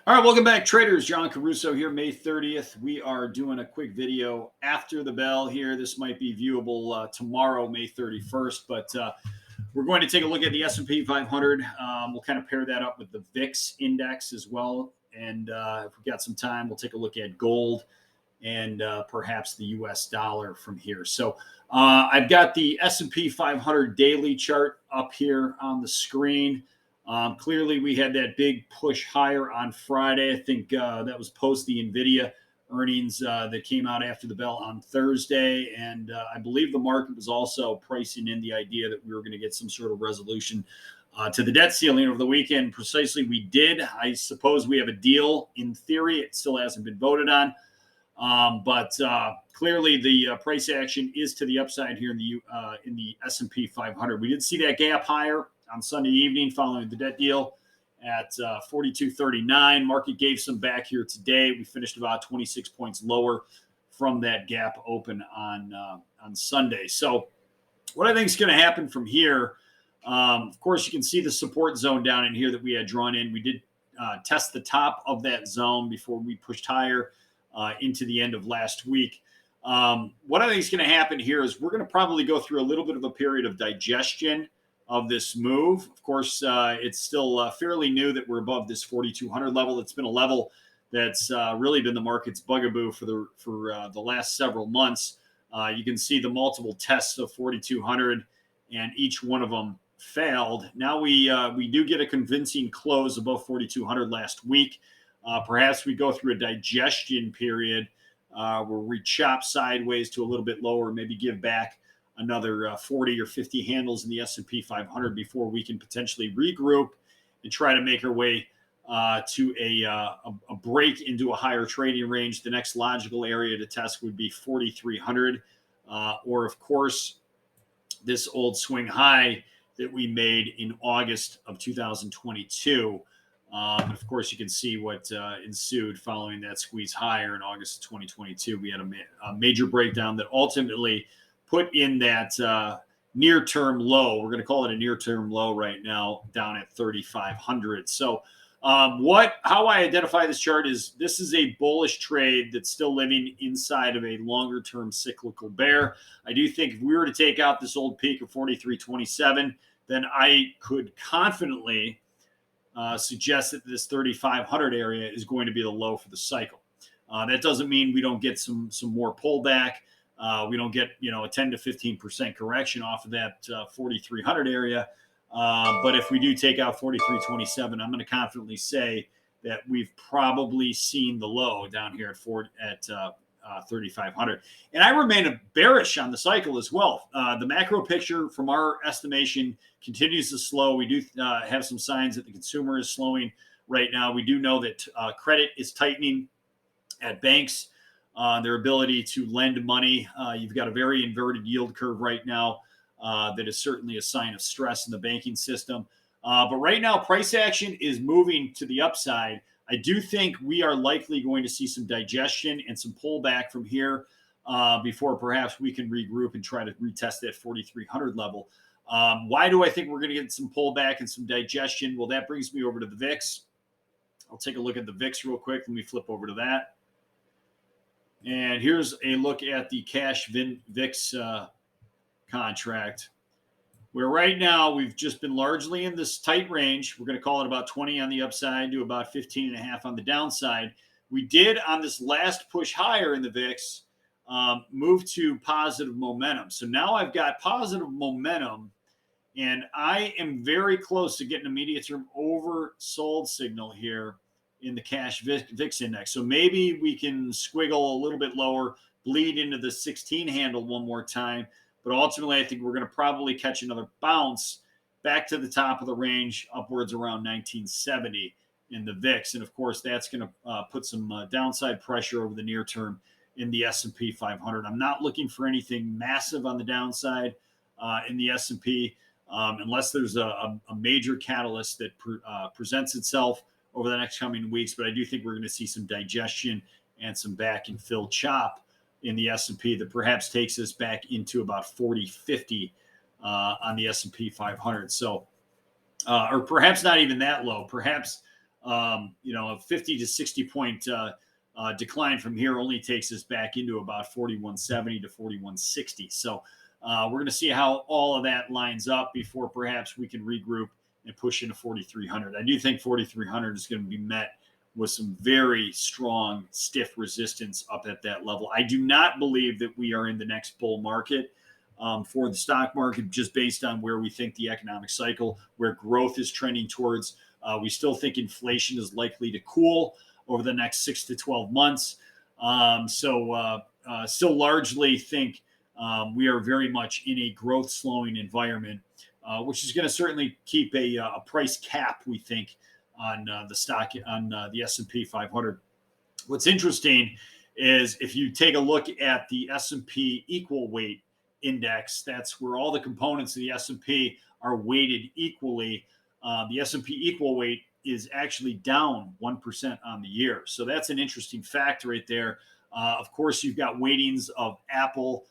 All right, welcome back, traders. John Caruso here, May 30th. We are doing a quick video after the bell here. This might be viewable tomorrow, May 31st, but we're going to take a look at the S&P 500. We'll kind of pair that up with the VIX index as well. And if we've got some time, we'll take a look at gold and perhaps the U.S. dollar from here. So I've got the S&P 500 daily chart up here on the screen. Clearly, we had that big push higher on Friday. I think that was post the NVIDIA earnings that came out after the bell on Thursday. And I believe the market was also pricing in the idea that we were going to get some sort of resolution to the debt ceiling over the weekend. Precisely, we did. I suppose we have a deal in theory. It still hasn't been voted on. But clearly, the price action is to the upside here in the S&P 500. We did see that gap higher on Sunday evening following the debt deal at 42.39. Market gave some back here today. We finished about 26 points lower from that gap open on Sunday. So what I think is going to happen from here, of course, you can see the support zone down in here that we had drawn in. We did test the top of that zone before we pushed higher into the end of last week. What I think is going to happen here is we're going to probably go through a little bit of a period of digestion of this move. Of course, it's still fairly new that we're above this 4,200 level. It's been a level that's really been the market's bugaboo for the last several months. You can see the multiple tests of 4,200, and each one of them failed. Now we do get a convincing close above 4,200 last week. Perhaps we go through a digestion period where we chop sideways to a little bit lower, maybe give back another 40 or 50 handles in the S&P 500 before we can potentially regroup and try to make our way to a break into a higher trading range. The next logical area to test would be 4,300, or of course, this old swing high that we made in August of 2022. And of course, you can see what ensued following that squeeze higher in August of 2022. We had a major breakdown that ultimately put in that near-term low. We're going to call it a near-term low right now, down at 3,500. So how I identify this chart is this is a bullish trade that's still living inside of a longer-term cyclical bear. I do think if we were to take out this old peak of 43.27, then I could confidently suggest that this 3,500 area is going to be the low for the cycle. That doesn't mean we don't get some more pullback. We don't get a 10 to 15% correction off of that 4,300 area. But if we do take out 43.27, I'm going to confidently say that we've probably seen the low down here at 3,500. And I remain bearish on the cycle as well. The macro picture from our estimation continues to slow. We do have some signs that the consumer is slowing right now. We do know that credit is tightening at banks, their ability to lend money. You've got a very inverted yield curve right now that is certainly a sign of stress in the banking system. But right now, price action is moving to the upside. I do think we are likely going to see some digestion and some pullback from here before perhaps we can regroup and try to retest that 4,300 level. Why do I think we're going to get some pullback and some digestion? Well, that brings me over to the VIX. I'll take a look at the VIX real quick. Let me flip over to that. And here's a look at the cash VIX contract, where right now we've just been largely in this tight range. We're going to call it about 20 on the upside to about 15.5 on the downside. We did on this last push higher in the VIX move to positive momentum. So now I've got positive momentum, and I am very close to getting a medium term oversold signal here in the cash VIX index. So maybe we can squiggle a little bit lower, bleed into the 16 handle one more time. But ultimately, I think we're going to probably catch another bounce back to the top of the range, upwards around 1970 in the VIX. And of course, that's going to put some downside pressure over the near term in the S&P 500. I'm not looking for anything massive on the downside in the S&P unless there's a major catalyst that presents itself over the next coming weeks. But I do think we're going to see some digestion and some back and fill chop in the S&P that perhaps takes us back into about 40.50 on the S&P 500. So, or perhaps not even that low. Perhaps A 50 to 60 point decline from here only takes us back into about 4170 to 4160. So we're going to see how all of that lines up before perhaps we can regroup and push into 4,300. I do think 4,300 is going to be met with some very strong, stiff resistance up at that level. I do not believe that we are in the next bull market for the stock market, just based on where we think the economic cycle, where growth is trending towards. We still think inflation is likely to cool over the next 6 to 12 months. Still largely think we are very much in a growth slowing environment, which is going to certainly keep a price cap, we think, on the stock, on the S&P 500. What's interesting is if you take a look at the S&P equal weight index, that's where all the components of the S&P are weighted equally. The S&P equal weight is actually down 1% on the year. So that's an interesting fact right there. Of course, you've got weightings of Apple,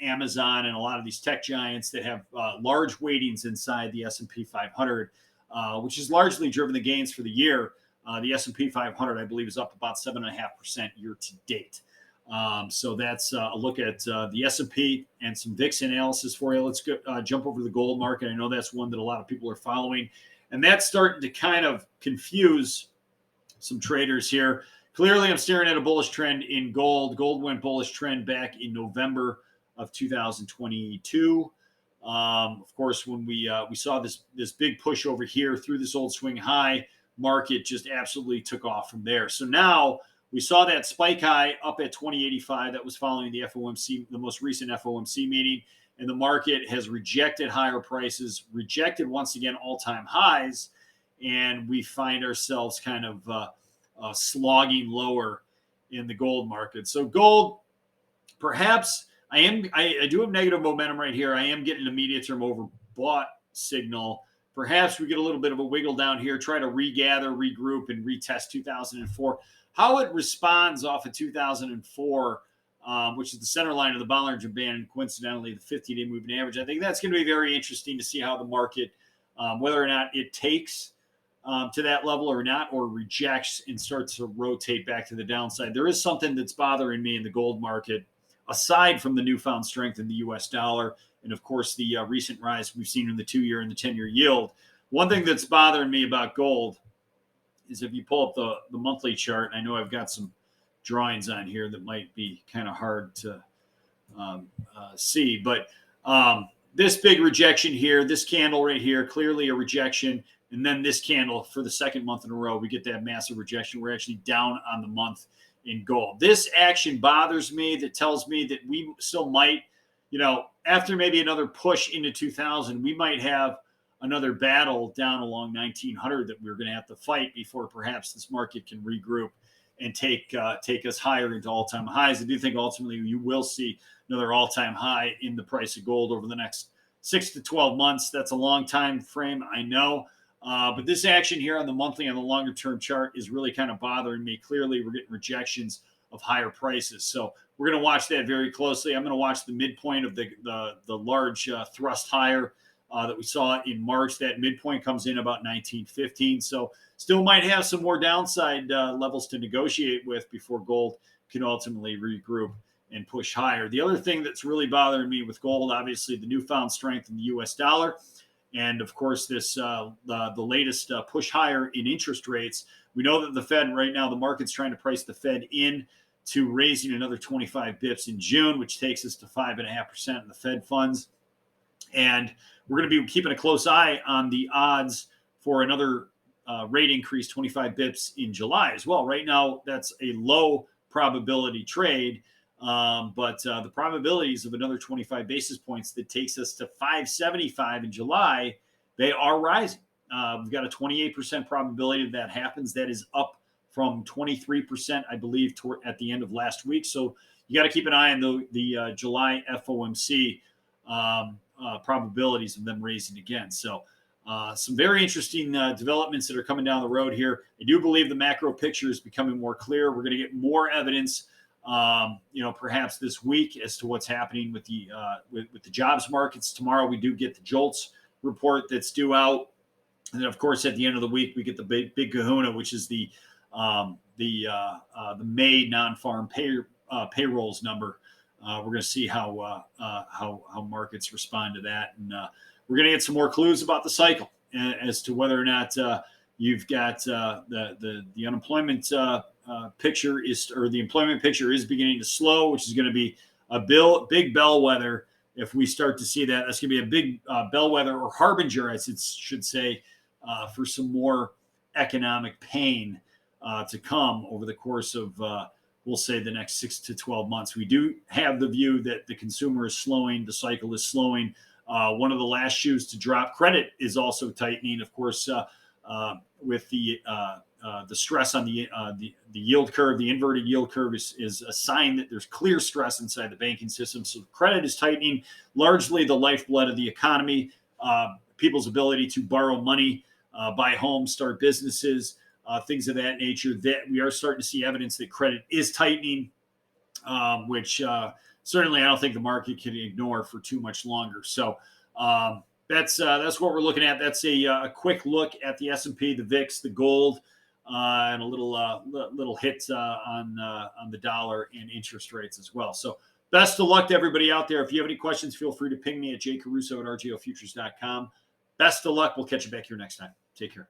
Amazon, and a lot of these tech giants that have large weightings inside the S&P 500, which has largely driven the gains for the year. The S&P 500, I believe, is up about 7.5% year to date. So that's a look at the S&P and some VIX analysis for you. Let's go, jump over to the gold market. I know that's one that a lot of people are following, and that's starting to kind of confuse some traders here. Clearly, I'm staring at a bullish trend in gold. Gold went bullish trend back in November of 2022. Of course, when we saw this big push over here through this old swing high, market just absolutely took off from there. So now we saw that spike high up at 2085 that was following the FOMC, the most recent FOMC meeting, and the market has rejected higher prices, rejected once again all-time highs, and we find ourselves kind of slogging lower in the gold market. So gold, perhaps I do have negative momentum right here. I am getting an immediate term overbought signal. Perhaps we get a little bit of a wiggle down here, try to regather, regroup, and retest 2004. How it responds off of 2004, which is the center line of the Bollinger Band, and coincidentally the 50-day moving average. I think that's going to be very interesting to see how the market, whether or not it takes to that level or not, or rejects and starts to rotate back to the downside. There is something that's bothering me in the gold market, aside from the newfound strength in the U.S. dollar, and of course the recent rise we've seen in the 2-year and the 10-year yield. One thing that's bothering me about gold is if you pull up the monthly chart, and I know I've got some drawings on here that might be kind of hard to see, but this big rejection here, this candle right here, clearly a rejection, and then this candle for the second month in a row, we get that massive rejection. We're actually down on the month in gold. This action bothers me. That tells me that we still might, after maybe another push into 2000, we might have another battle down along 1900 that we're going to have to fight before perhaps this market can regroup and take us higher into all-time highs. I do think ultimately you will see another all-time high in the price of gold over the next 6 to 12 months. That's a long time frame, I know. But this action here on the monthly and the longer term chart is really kind of bothering me. Clearly, we're getting rejections of higher prices. So we're going to watch that very closely. I'm going to watch the midpoint of the large thrust higher that we saw in March. That midpoint comes in about 1915. So still might have some more downside levels to negotiate with before gold can ultimately regroup and push higher. The other thing that's really bothering me with gold, obviously the newfound strength in the U.S. dollar. And of course, this the latest push higher in interest rates. We know that the Fed right now, the market's trying to price the Fed in to raising another 25 bips in June, which takes us to 5.5% in the Fed funds. And we're going to be keeping a close eye on the odds for another rate increase, 25 bips in July as well. Right now, that's a low probability trade. But the probabilities of another 25 basis points that takes us to 575 in July, they are rising. We've got a 28% probability that happens. That is up from 23%, I believe, at the end of last week. So you got to keep an eye on the July FOMC probabilities of them raising again. So some very interesting developments that are coming down the road here. I do believe the macro picture is becoming more clear. We're going to get more evidence perhaps this week as to what's happening with the jobs markets. Tomorrow we do get the JOLTS report that's due out. And then, of course, at the end of the week, we get the big kahuna, which is the May non-farm payrolls number. We're going to see how markets respond to that, and we're going to get some more clues about the cycle as to whether or not you've got the unemployment picture or the employment picture is beginning to slow, which is going to be a big bellwether. If we start to see that, that's going to be a big bellwether or harbinger, I should say, for some more economic pain to come over the course of, we'll say, the next 6 to 12 months. We do have the view that the consumer is slowing, the cycle is slowing. One of the last shoes to drop. Credit is also tightening, of course, with the stress on the yield curve. The inverted yield curve is a sign that there's clear stress inside the banking system. So credit is tightening, largely the lifeblood of the economy. People's ability to borrow money, buy homes, start businesses, things of that nature. That we are starting to see evidence that credit is tightening, which certainly I don't think the market can ignore for too much longer. So that's what we're looking at. That's a quick look at the S&P, the VIX, the gold, and a little hit on the dollar and interest rates as well. So best of luck to everybody out there. If you have any questions, feel free to ping me at jcaruso@rgofutures.com. Best of luck. We'll catch you back here next time. Take care.